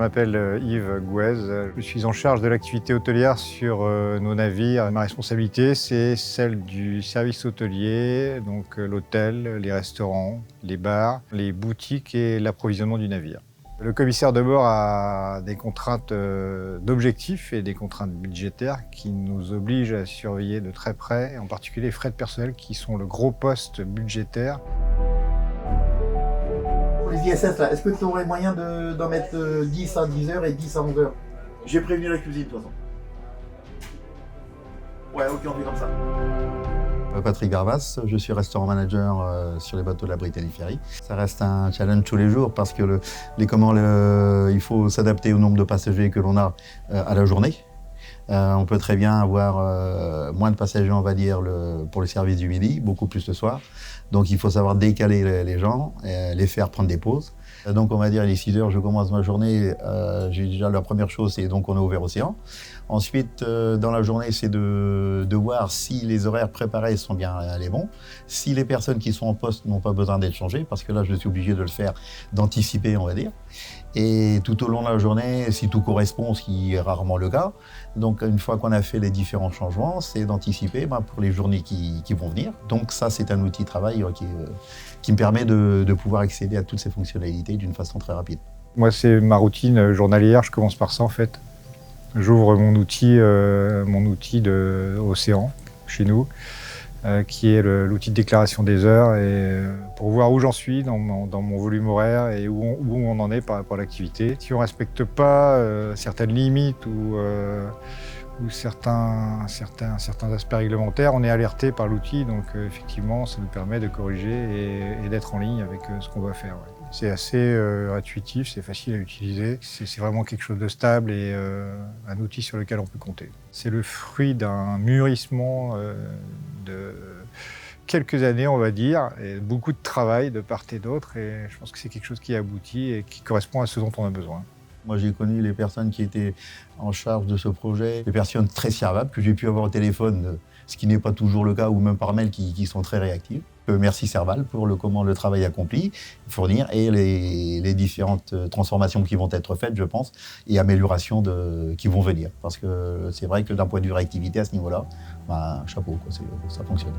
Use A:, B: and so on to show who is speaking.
A: m'appelle Yves Gouez. Je suis en charge de l'activité hôtelière sur nos navires. Ma responsabilité, c'est celle du service hôtelier, donc l'hôtel, les restaurants, les bars, les boutiques et l'approvisionnement du navire. Le commissaire de bord a des contraintes d'objectifs et des contraintes budgétaires qui nous obligent à surveiller de très près, en particulier les frais de personnel qui sont le gros poste budgétaire.
B: Pour les ISS, là, est-ce que tu aurais moyen d'en mettre 10 à 10 heures et 10 à 11 heures? J'ai prévenu la cuisine de toute façon. Ouais, ok, on fait comme ça.
C: Patrick Garvas, je suis restaurant manager sur les bateaux de la Brittany Ferry. Ça reste un challenge tous les jours parce que il faut s'adapter au nombre de passagers que l'on a à la journée. On peut très bien avoir moins de passagers, on va dire, pour le service du midi, beaucoup plus le soir. Donc il faut savoir décaler les gens, les faire prendre des pauses. Donc on va dire, il est 6 heures, je commence ma journée. J'ai déjà la première chose, c'est donc on est ouvert océan. Ensuite, dans la journée, c'est de voir si les horaires préparés sont bien les bons, si les personnes qui sont en poste n'ont pas besoin d'être changées, parce que là, je suis obligé de le faire, d'anticiper, on va dire. Et tout au long de la journée, si tout correspond, ce qui est rarement le cas, donc une fois qu'on a fait les différents changements, c'est d'anticiper pour les journées qui vont venir. Donc ça, c'est un outil de travail qui me permet de pouvoir accéder à toutes ces fonctionnalités d'une façon très rapide.
A: Moi, c'est ma routine journalière, je commence par ça en fait. J'ouvre mon outil de Océan, chez nous, qui est l'outil de déclaration des heures, et pour voir où j'en suis dans mon volume horaire et où on en est par rapport à l'activité. Si on ne respecte pas certaines limites ou certains aspects réglementaires, on est alerté par l'outil, donc effectivement, ça nous permet de corriger et d'être en ligne avec ce qu'on va faire. Ouais. C'est assez intuitif, c'est facile à utiliser, c'est vraiment quelque chose de stable et un outil sur lequel on peut compter. C'est le fruit d'un mûrissement de quelques années, on va dire, et beaucoup de travail de part et d'autre, et je pense que c'est quelque chose qui aboutit et qui correspond à ce dont on a besoin.
C: Moi, j'ai connu les personnes qui étaient en charge de ce projet, des personnes très servables que j'ai pu avoir au téléphone, ce qui n'est pas toujours le cas, ou même par mail, qui sont très réactives. Merci Serval pour le travail accompli, fournir, et les différentes transformations qui vont être faites, je pense, et améliorations qui vont venir. Parce que c'est vrai que d'un point de vue réactivité, à ce niveau-là, chapeau, ça fonctionne.